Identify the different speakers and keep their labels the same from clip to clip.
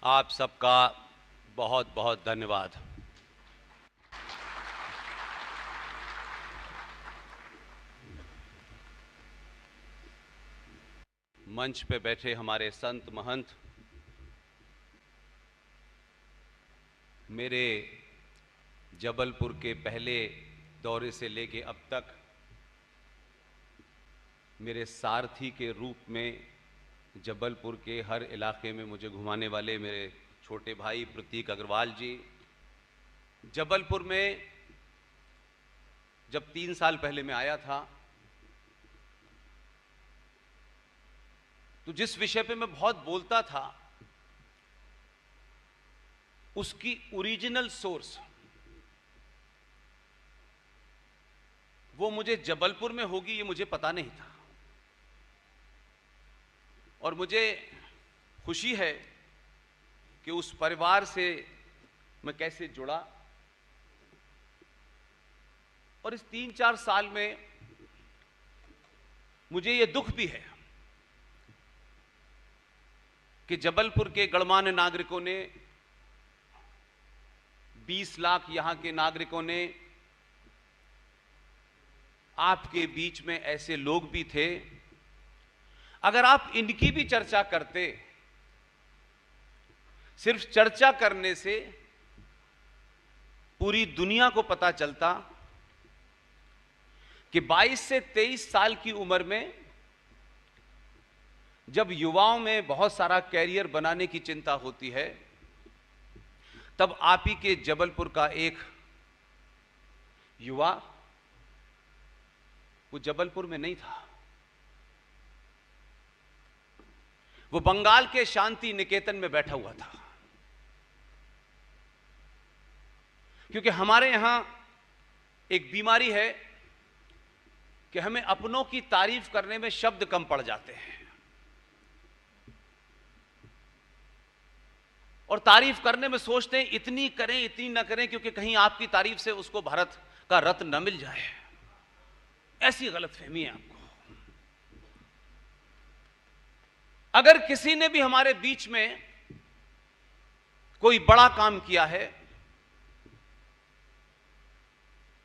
Speaker 1: आप सबका बहुत बहुत धन्यवाद। मंच पे बैठे हमारे संत महंत, मेरे जबलपुर के पहले दौरे से लेके अब तक मेरे सारथी के रूप में जबलपुर के हर इलाके में मुझे घुमाने वाले मेरे छोटे भाई प्रतीक अग्रवाल जी, जबलपुर में जब 3 साल पहले मैं आया था तो जिस विषय पे मैं बहुत बोलता था उसकी ओरिजिनल सोर्स वो मुझे जबलपुर में होगी ये मुझे पता नहीं था। और मुझे खुशी है कि उस परिवार से मैं कैसे जुड़ा, और इस 3-4 साल में मुझे ये दुख भी है कि जबलपुर के गणमान्य नागरिकों ने, 20 लाख यहां के नागरिकों ने, आपके बीच में ऐसे लोग भी थे, अगर आप इनकी भी चर्चा करते, सिर्फ चर्चा करने से पूरी दुनिया को पता चलता कि 22 से 23 साल की उम्र में जब युवाओं में बहुत सारा कैरियर बनाने की चिंता होती है, तब आप ही के जबलपुर का एक युवा वो जबलपुर में नहीं था, वो बंगाल के शांति निकेतन में बैठा हुआ था। क्योंकि हमारे यहां एक बीमारी है कि हमें अपनों की तारीफ करने में शब्द कम पड़ जाते हैं, और तारीफ करने में सोचते हैं इतनी करें इतनी ना करें क्योंकि कहीं आपकी तारीफ से उसको भारत का रत्न न मिल जाए। ऐसी गलतफहमी है आपको। अगर किसी ने भी हमारे बीच में कोई बड़ा काम किया है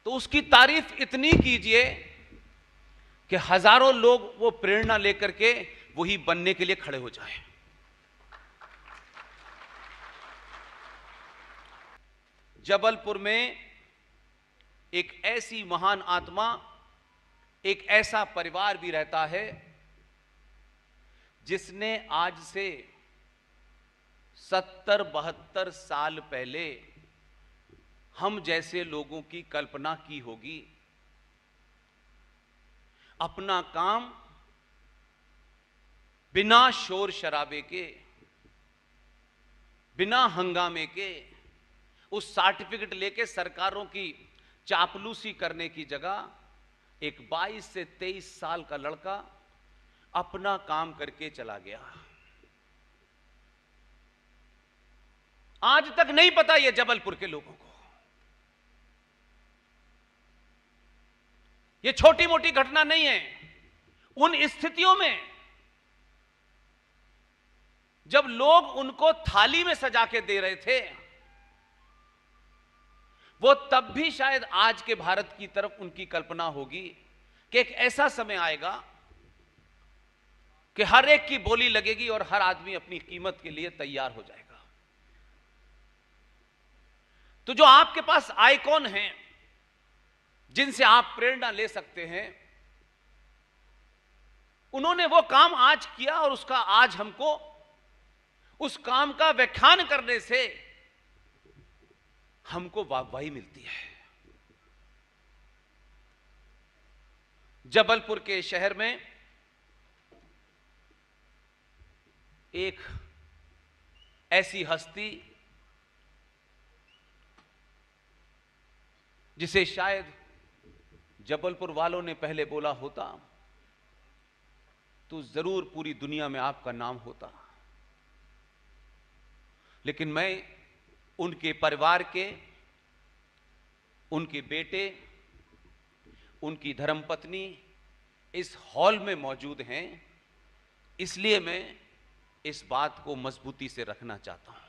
Speaker 1: तो उसकी तारीफ इतनी कीजिए कि हजारों लोग वो प्रेरणा लेकर के वही बनने के लिए खड़े हो जाएं। जबलपुर में एक ऐसी महान आत्मा, एक ऐसा परिवार भी रहता है जिसने आज से 70-72 साल पहले हम जैसे लोगों की कल्पना की होगी। अपना काम बिना शोर शराबे के, बिना हंगामे के, उस सर्टिफिकेट लेके सरकारों की चापलूसी करने की जगह एक 22 से 23 साल का लड़का अपना काम करके चला गया। आज तक नहीं पता यह जबलपुर के लोगों को। यह छोटी मोटी घटना नहीं है। उन स्थितियों में जब लोग उनको थाली में सजा के दे रहे थे, वो तब भी शायद आज के भारत की तरफ उनकी कल्पना होगी कि एक ऐसा समय आएगा कि हर एक की बोली लगेगी और हर आदमी अपनी कीमत के लिए तैयार हो जाएगा। तो जो आपके पास आइकॉन हैं, जिनसे आप प्रेरणा ले सकते हैं, उन्होंने वो काम आज किया और उसका आज हमको उस काम का व्याख्यान करने से हमको वाहवाही मिलती है। जबलपुर के शहर में एक ऐसी हस्ती जिसे शायद जबलपुर वालों ने पहले बोला होता तो जरूर पूरी दुनिया में आपका नाम होता, लेकिन मैं उनके परिवार के, उनके बेटे, उनकी धर्मपत्नी इस हॉल में मौजूद हैं, इसलिए मैं इस बात को मजबूती से रखना चाहता हूं।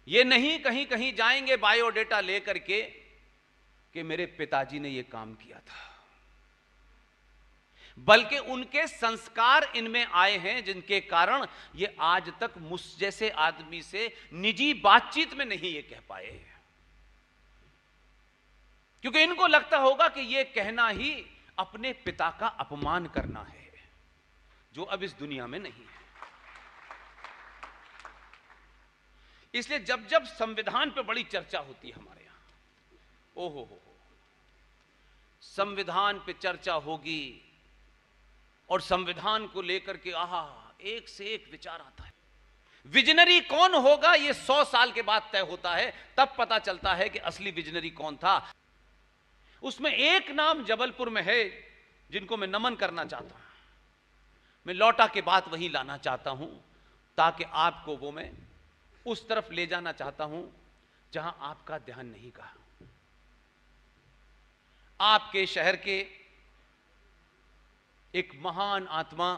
Speaker 1: ये नहीं कहीं कहीं जाएंगे बायोडेटा लेकर के कि मेरे पिताजी ने ये काम किया था, बल्कि उनके संस्कार इनमें आए हैं जिनके कारण ये आज तक मुझ जैसे आदमी से निजी बातचीत में नहीं ये कह पाए, क्योंकि इनको लगता होगा कि ये कहना ही अपने पिता का अपमान करना है, जो अब इस दुनिया में नहीं है। इसलिए जब जब संविधान पे बड़ी चर्चा होती है हमारे यहां, ओहो हो, संविधान पे चर्चा होगी और संविधान को लेकर के आहा एक से एक विचार आता है। विजनरी कौन होगा ये 100 साल के बाद तय होता है, तब पता चलता है कि असली विजनरी कौन था। उसमें एक नाम जबलपुर में है जिनको मैं नमन करना चाहता हूं, मैं लौटा के बात वहीं लाना चाहता हूं, ताकि आपको वो मैं उस तरफ ले जाना चाहता हूं जहां आपका ध्यान नहीं गया। आपके शहर के एक महान आत्मा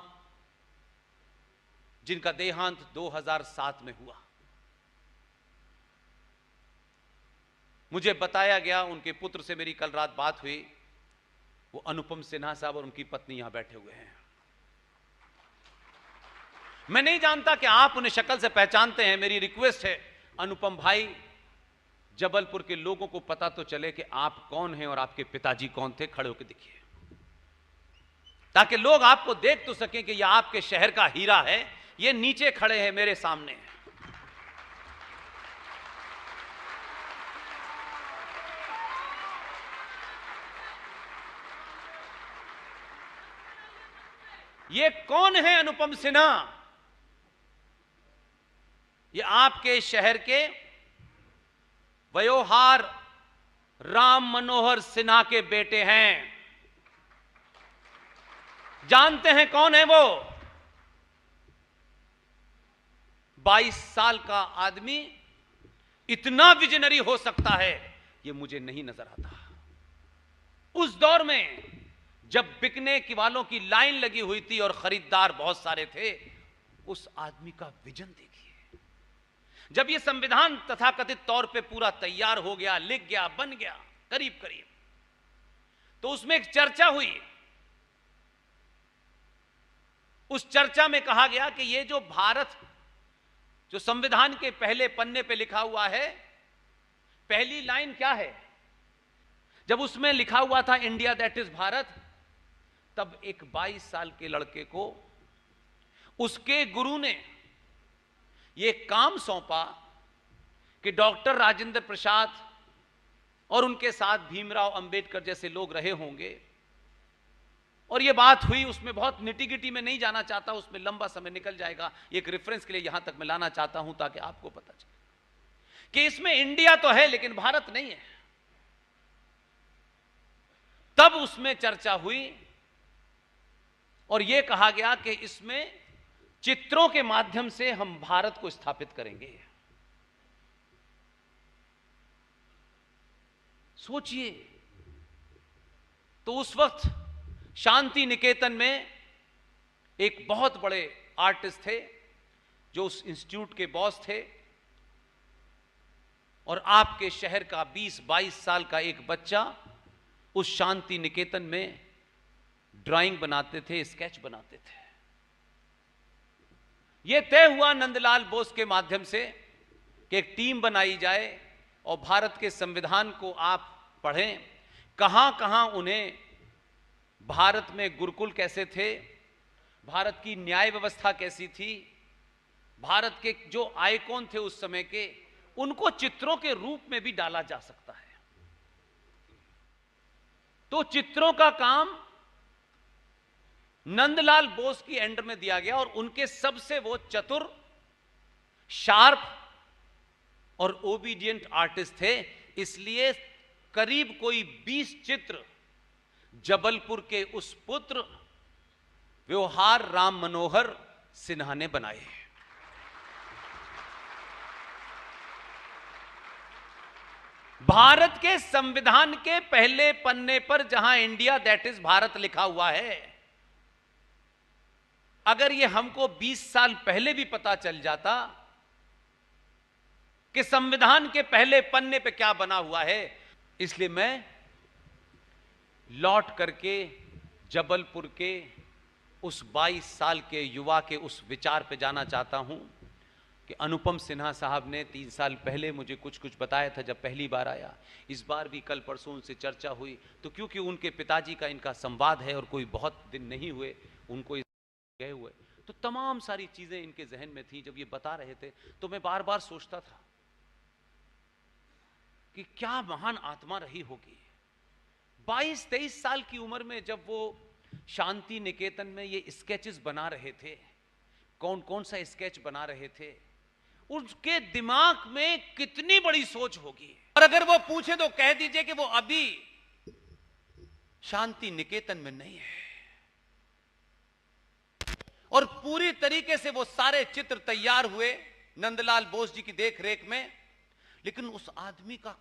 Speaker 1: जिनका देहांत 2007 में हुआ, मुझे बताया गया, उनके पुत्र से मेरी कल रात बात हुई, वो अनुपम सिन्हा साहब और उनकी पत्नी यहां बैठे हुए हैं। मैं नहीं जानता कि आप उन्हें शक्ल से पहचानते हैं, मेरी रिक्वेस्ट है अनुपम भाई, जबलपुर के लोगों को पता तो चले कि आप कौन हैं और आपके पिताजी कौन थे। खड़े होकर दिखिए ताकि लोग आपको देख तो सकें कि यह आपके शहर का हीरा है। ये नीचे खड़े हैं मेरे सामने। ये कौन है? अनुपम सिन्हा। ये आपके शहर के वयोहार राम मनोहर सिन्हा के बेटे हैं। जानते हैं कौन है वो? 22 साल का आदमी इतना विजनरी हो सकता है, ये मुझे नहीं नजर आता। उस दौर में जब बिकने की वालों की लाइन लगी हुई थी और खरीदार बहुत सारे थे, उस आदमी का विजन देखिए। जब यह संविधान तथाकथित तौर पे पूरा तैयार हो गया, लिख गया, बन गया करीब करीब, तो उसमें एक चर्चा हुई। उस चर्चा में कहा गया कि ये जो भारत, जो संविधान के पहले पन्ने पे लिखा हुआ है, पहली लाइन क्या है? जब उसमें लिखा हुआ था इंडिया दैट इज भारत, तब एक 22 साल के लड़के को उसके गुरु ने यह काम सौंपा कि डॉक्टर राजेंद्र प्रसाद और उनके साथ भीमराव अंबेडकर जैसे लोग रहे होंगे, और यह बात हुई। उसमें बहुत निटी-गिटी में नहीं जाना चाहता, उसमें लंबा समय निकल जाएगा। एक रेफरेंस के लिए यहां तक मैं लाना चाहता हूं ताकि आपको पता चले कि इसमें इंडिया तो है लेकिन भारत नहीं है। तब उसमें चर्चा हुई और यह कहा गया कि इसमें चित्रों के माध्यम से हम भारत को स्थापित करेंगे। सोचिए, तो उस वक्त शांति निकेतन में एक बहुत बड़े आर्टिस्ट थे जो उस इंस्टीट्यूट के बॉस थे, और आपके शहर का 20-22 साल का एक बच्चा उस शांति निकेतन में ड्राइंग बनाते थे, स्केच बनाते थे। यह तय हुआ नंदलाल बोस के माध्यम से कि एक टीम बनाई जाए और भारत के संविधान को आप पढ़ें, कहां कहां उन्हें भारत में गुरुकुल कैसे थे, भारत की न्याय व्यवस्था कैसी थी, भारत के जो आइकॉन थे उस समय के, उनको चित्रों के रूप में भी डाला जा सकता है। तो चित्रों का काम नंदलाल बोस की एंडर में दिया गया, और उनके सबसे वो चतुर, शार्प और ओबीडियंट आर्टिस्ट थे। इसलिए करीब कोई 20 चित्र जबलपुर के उस पुत्र व्यवहार राम मनोहर सिन्हा ने बनाए। भारत के संविधान के पहले पन्ने पर जहां इंडिया दैट इज भारत लिखा हुआ है, अगर यह हमको 20 साल पहले भी पता चल जाता कि संविधान के पहले पन्ने पे क्या बना हुआ है। इसलिए मैं लौट करके जबलपुर के उस 22 साल के युवा के उस विचार पे जाना चाहता हूं कि अनुपम सिन्हा साहब ने 3 साल पहले मुझे कुछ कुछ बताया था जब पहली बार आया। इस बार भी कल परसों उनसे चर्चा हुई, तो क्योंकि उनके पिताजी का इनका संवाद है और कोई बहुत दिन नहीं हुए उनको गए हुए, तो तमाम सारी चीजें इनके जहन में थी। जब ये बता रहे थे तो मैं बार बार सोचता था कि क्या महान आत्मा रही होगी। 22-23 साल की उम्र में जब वो शांति निकेतन में ये स्केचेस बना रहे थे, कौन कौन सा स्केच बना रहे थे, उसके दिमाग में कितनी बड़ी सोच होगी। और अगर वो पूछे तो कह दीजिए कि वो अभी शांति निकेतन में नहीं है, और पूरी तरीके से वो सारे चित्र तैयार हुए नंदलाल बोस जी की देखरेख में। लेकिन उस आदमी का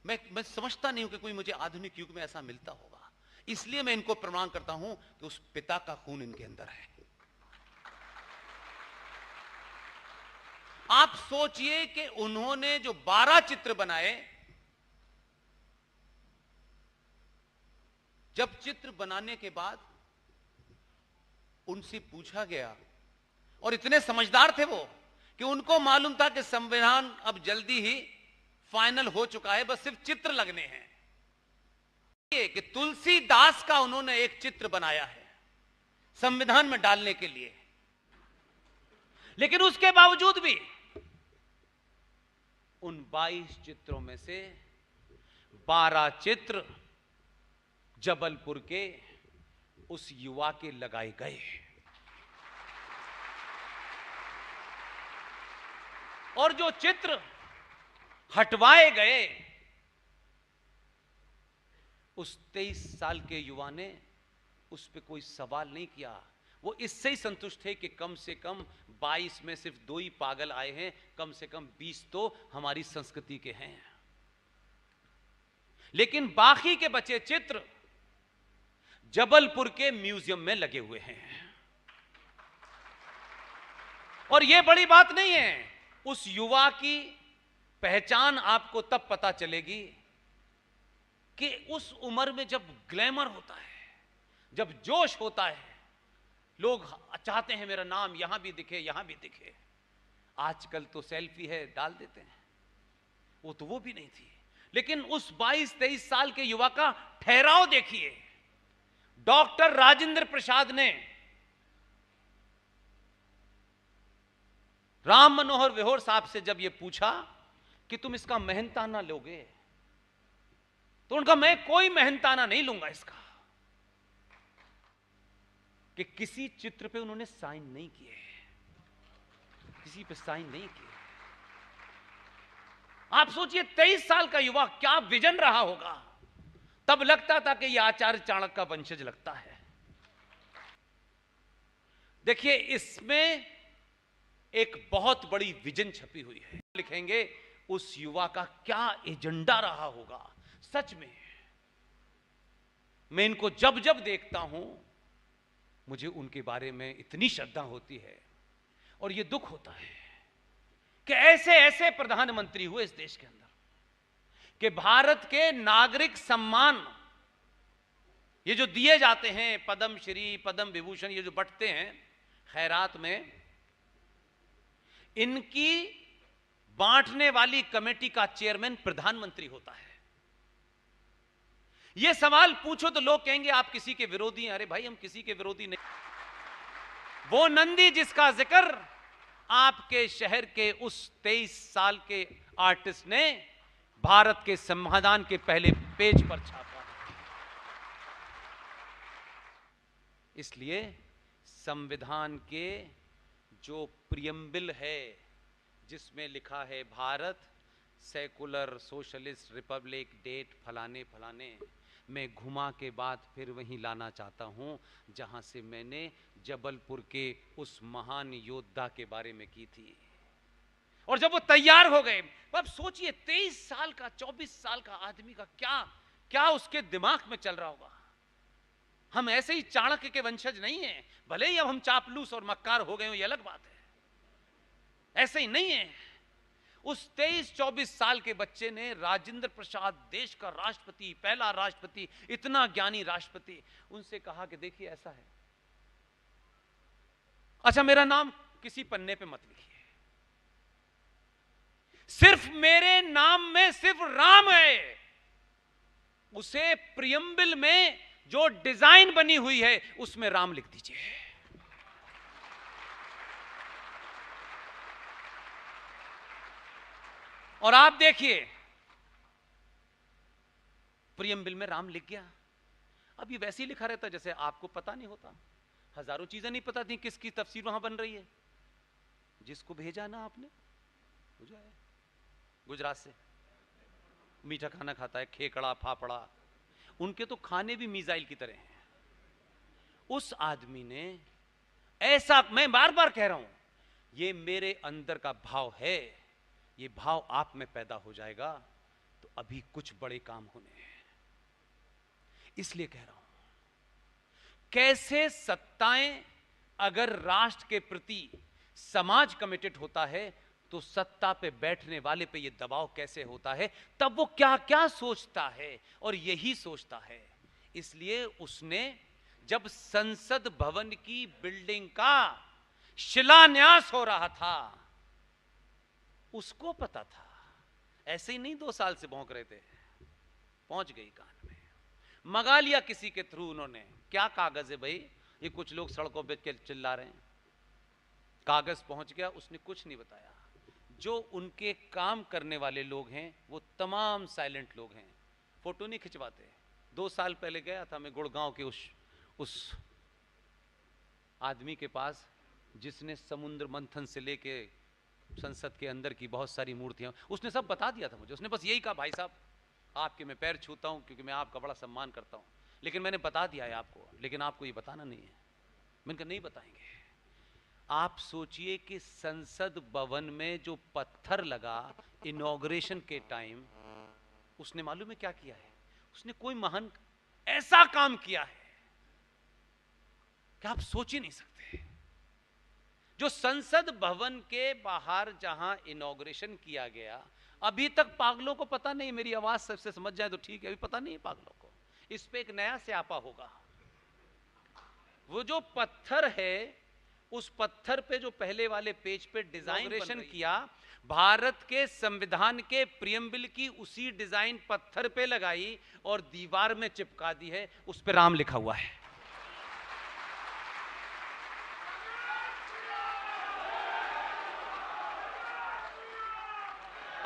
Speaker 1: मैं समझता नहीं हूं कि कोई मुझे आधुनिक युग में ऐसा मिलता होगा। इसलिए मैं इनको प्रणाम करता हूं कि उस पिता का खून इनके अंदर है। आप सोचिए कि उन्होंने जो 12 चित्र बनाए, जब चित्र बनाने के बाद उनसे पूछा गया, और इतने समझदार थे वो कि उनको मालूम था कि संविधान अब जल्दी ही फाइनल हो चुका है, बस सिर्फ चित्र लगने हैं। कि तुलसीदास का उन्होंने एक चित्र बनाया है संविधान में डालने के लिए, लेकिन उसके बावजूद भी उन 22 चित्रों में से 12 चित्र जबलपुर के उस युवा के लगाए गए, और जो चित्र हटवाए गए उस 23 साल के युवा ने उस पर कोई सवाल नहीं किया। वो इससे ही संतुष्ट थे कि कम से कम 22 में सिर्फ 2 ही पागल आए हैं, कम से कम 20 तो हमारी संस्कृति के हैं। लेकिन बाकी के बचे चित्र जबलपुर के म्यूजियम में लगे हुए हैं। और यह बड़ी बात नहीं है, उस युवा की पहचान आपको तब पता चलेगी कि उस उम्र में जब ग्लैमर होता है, जब जोश होता है, लोग चाहते हैं मेरा नाम यहां भी दिखे यहां भी दिखे। आजकल तो सेल्फी है डाल देते हैं, वो भी नहीं थी। लेकिन उस 22-23 साल के युवा का ठहराव देखिए। डॉक्टर राजेंद्र प्रसाद ने राम मनोहर विहोर साहब से जब यह पूछा कि तुम इसका मेहनताना लोगे, तो उनका मैं कोई मेहनताना नहीं लूंगा इसका। कि किसी चित्र पे उन्होंने साइन नहीं किए, किसी पे साइन नहीं किए। आप सोचिए 23 साल का युवा क्या विजन रहा होगा। तब लगता था कि यह आचार्य चाणक्य का वंशज लगता है। देखिए इसमें एक बहुत बड़ी विजन छपी हुई है। लिखेंगे उस युवा का क्या एजेंडा रहा होगा। सच में मैं इनको जब जब देखता हूं मुझे उनके बारे में इतनी श्रद्धा होती है, और यह दुख होता है कि ऐसे ऐसे प्रधानमंत्री हुए इस देश के अंदर कि भारत के नागरिक सम्मान ये जो दिए जाते हैं, पद्म श्री पद्म विभूषण ये जो बंटते हैं खैरात में, इनकी बांटने वाली कमेटी का चेयरमैन प्रधानमंत्री होता है। यह सवाल पूछो तो लोग कहेंगे आप किसी के विरोधी हैं। अरे भाई हम किसी के विरोधी नहीं। वो नंदी जिसका जिक्र आपके शहर के उस 23 साल के आर्टिस्ट ने भारत के संविधान के पहले पेज पर छापा। इसलिए संविधान के जो प्रियम्बल है जिसमें लिखा है Bharat secular socialist republic date फलाने फलाने, मैं घुमा के बाद फिर वहीं लाना चाहता हूं जहां से मैंने जबलपुर के उस महान योद्धा के बारे में की थी। और जब वो तैयार हो गए, अब सोचिए 23 साल का 24 साल का आदमी का क्या क्या उसके दिमाग में चल रहा होगा। हम ऐसे ही चाणक्य के वंशज नहीं हैं, भले ही अब हम चापलूस और मक्कार हो गए हो, ये अलग बात है, ऐसे ही नहीं है। उस 23-24 साल के बच्चे ने राजेंद्र प्रसाद, देश का राष्ट्रपति, पहला राष्ट्रपति, इतना ज्ञानी राष्ट्रपति, उनसे कहा कि देखिए ऐसा है, अच्छा मेरा नाम किसी पन्ने पे मत लिखिए, सिर्फ मेरे नाम में सिर्फ राम है, उसे प्रियम्बल में जो डिजाइन बनी हुई है उसमें राम लिख दीजिए। और आप देखिए प्रियम्बल में राम लिख गया। अब ये वैसे ही लिखा रहता जैसे आपको पता नहीं होता, हजारों चीजें नहीं पता थी किसकी तफसीर वहां बन रही है। जिसको भेजा ना आपने, जो है गुजरात से मीठा खाना खाता है, खेकड़ा फाफड़ा, उनके तो खाने भी मिसाइल की तरह हैं। उस आदमी ने ऐसा, मैं बार बार कह रहा हूं, ये मेरे अंदर का भाव है, ये भाव आप में पैदा हो जाएगा तो अभी कुछ बड़े काम होने हैं। इसलिए कह रहा हूं, कैसे सत्ताएं, अगर राष्ट्र के प्रति समाज कमिटेड होता है तो सत्ता पे बैठने वाले पे ये दबाव कैसे होता है, तब वो क्या क्या सोचता है, और यही सोचता है। इसलिए उसने जब संसद भवन की बिल्डिंग का शिलान्यास हो रहा था, उसको पता था, ऐसे ही नहीं 2 साल से भौंक रहे थे, पहुंच गई कान में, मंगा लिया किसी के थ्रू उन्होंने। क्या कागज है भाई, ये कुछ लोग सड़कों पे चिल्ला रहे हैं, कागज पहुंच गया, उसने कुछ नहीं बताया। जो उनके काम करने वाले लोग हैं वो तमाम साइलेंट लोग हैं, फोटो नहीं खिंचवाते। 2 साल पहले गया था मैं गुड़गांव के उस आदमी के पास जिसने समुद्र मंथन से लेके संसद के अंदर की बहुत सारी मूर्तियां, उसने सब बता दिया था मुझे। उसने बस यही कहा, भाई साहब आपके मैं पैर छूता हूं क्योंकि मैं आपका बड़ा सम्मान करता हूं, लेकिन मैंने बता दिया है आपको, लेकिन आपको ये बताना नहीं है। मैंने कहा नहीं बताएंगे। आप सोचिए कि संसद भवन में जो पत्थर लगा इनॉग्रेशन के टाइम, उसने मालूम है क्या किया है? उसने कोई महान ऐसा काम किया है कि आप सोच ही नहीं सकते। जो संसद भवन के बाहर जहां इनॉग्रेशन किया गया, अभी तक पागलों को पता नहीं, मेरी आवाज सबसे समझ जाए तो ठीक है, अभी पता नहीं है पागलों को, इस पे एक नया स्यापा होगा। वो जो पत्थर है, उस पत्थर पे जो पहले वाले पेज पे डिजाइन किया, भारत के संविधान के प्रियम्बल की उसी डिजाइन पत्थर पे लगाई और दीवार में चिपका दी है, उस पे राम लिखा हुआ है।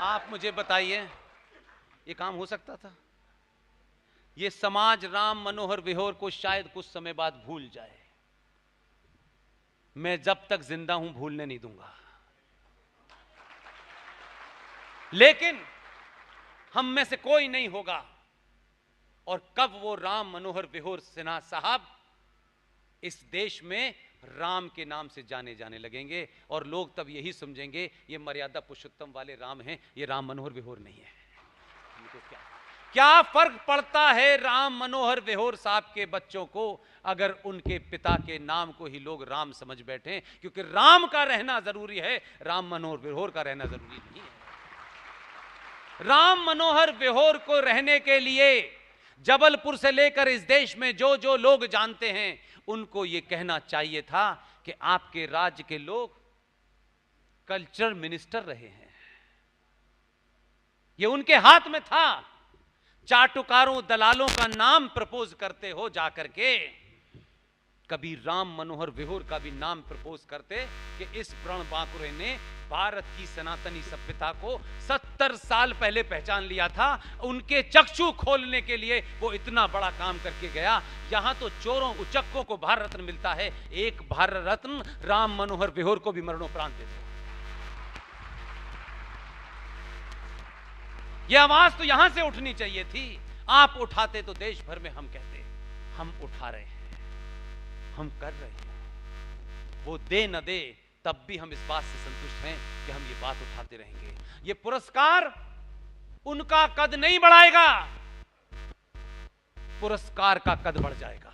Speaker 1: आप मुझे बताइए ये काम हो सकता था? ये समाज राम मनोहर विहोर को शायद कुछ समय बाद भूल जाए, मैं जब तक जिंदा हूं भूलने नहीं दूंगा। लेकिन हम में से कोई नहीं होगा, और कब वो राम मनोहर विहोर सिन्हा साहब इस देश में राम के नाम से जाने लगेंगे, और लोग तब यही समझेंगे ये मर्यादा पुरुषोत्तम वाले राम हैं, ये राम मनोहर विहोर नहीं है। क्या फर्क पड़ता है राम मनोहर विहोर साहब के बच्चों को अगर उनके पिता के नाम को ही लोग राम समझ बैठे, क्योंकि राम का रहना जरूरी है, राम मनोहर विहोर का रहना जरूरी नहीं है। राम मनोहर विहोर को रहने के लिए जबलपुर से लेकर इस देश में जो जो लोग जानते हैं, उनको यह कहना चाहिए था कि आपके राज्य के लोग कल्चर मिनिस्टर रहे हैं, यह उनके हाथ में था। चाटुकारों दलालों का नाम प्रपोज करते हो जाकर के, कभी राम मनोहर विहोर का भी नाम प्रपोज करते कि इस प्रण बांकुरे ने भारत की सनातनी सभ्यता को 70 साल पहले पहचान लिया था। उनके चक्षु खोलने के लिए वो इतना बड़ा काम करके गया। यहां तो चोरों उचक्कों को भारत रत्न मिलता है, एक भारत रत्न राम मनोहर विहोर को भी मरणोपरांत देते। यह आवाज तो यहां से उठनी चाहिए थी। आप उठाते तो देश भर में हम कहते, हम उठा रहे हैं, हम कर रहे हैं। वो दे न दे, तब भी हम इस बात से संतुष्ट हैं कि हम ये बात उठाते रहेंगे। ये पुरस्कार उनका कद नहीं बढ़ाएगा, पुरस्कार का कद बढ़ जाएगा।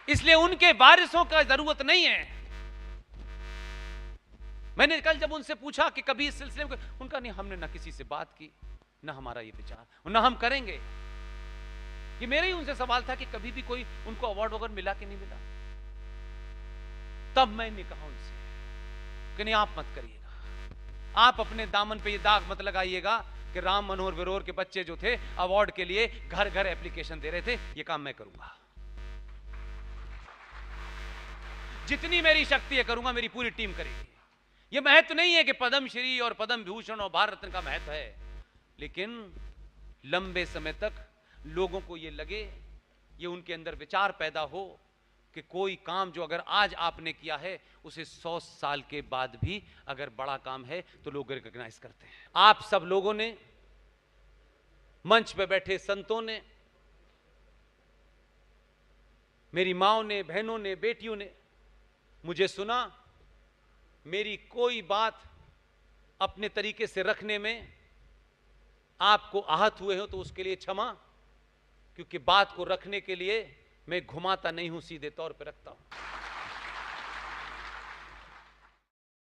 Speaker 1: इसलिए उनके वारिसों का जरूरत नहीं है। मैंने कल जब उनसे पूछा कि कभी इस सिलसिले में, उनका नहीं, हमने ना किसी से बात की, ना हमारा ये विचार, ना हम करेंगे। कि मेरा ही उनसे सवाल था कि कभी भी कोई उनको अवार्ड वगैरह मिला कि नहीं मिला। तब मैंने कहा उनसे कि नहीं, आप मत करिएगा, आप अपने दामन पे ये दाग मत लगाइएगा कि राम मनोहर विरोर के बच्चे जो थे अवार्ड के लिए घर घर एप्लीकेशन दे रहे थे, ये काम मैं करूंगा, जितनी मेरी शक्ति है करूंगा, मेरी पूरी टीम करेगी। ये महत्व नहीं है कि पद्मश्री और पद्म भूषण और भारत रत्न का महत्व है, लेकिन लंबे समय तक लोगों को ये लगे, ये उनके अंदर विचार पैदा हो कि कोई काम जो अगर आज आपने किया है उसे 100 साल के बाद भी अगर बड़ा काम है तो लोग रिकॉग्नाइज करते हैं। आप सब लोगों ने, मंच पे बैठे संतों ने, मेरी माओ ने, बहनों ने, बेटियों ने मुझे सुना। मेरी कोई बात अपने तरीके से रखने में आपको आहत हुए हो तो उसके लिए क्षमा, क्योंकि बात को रखने के लिए मैं घुमाता नहीं हूं, सीधे तौर पे रखता हूं।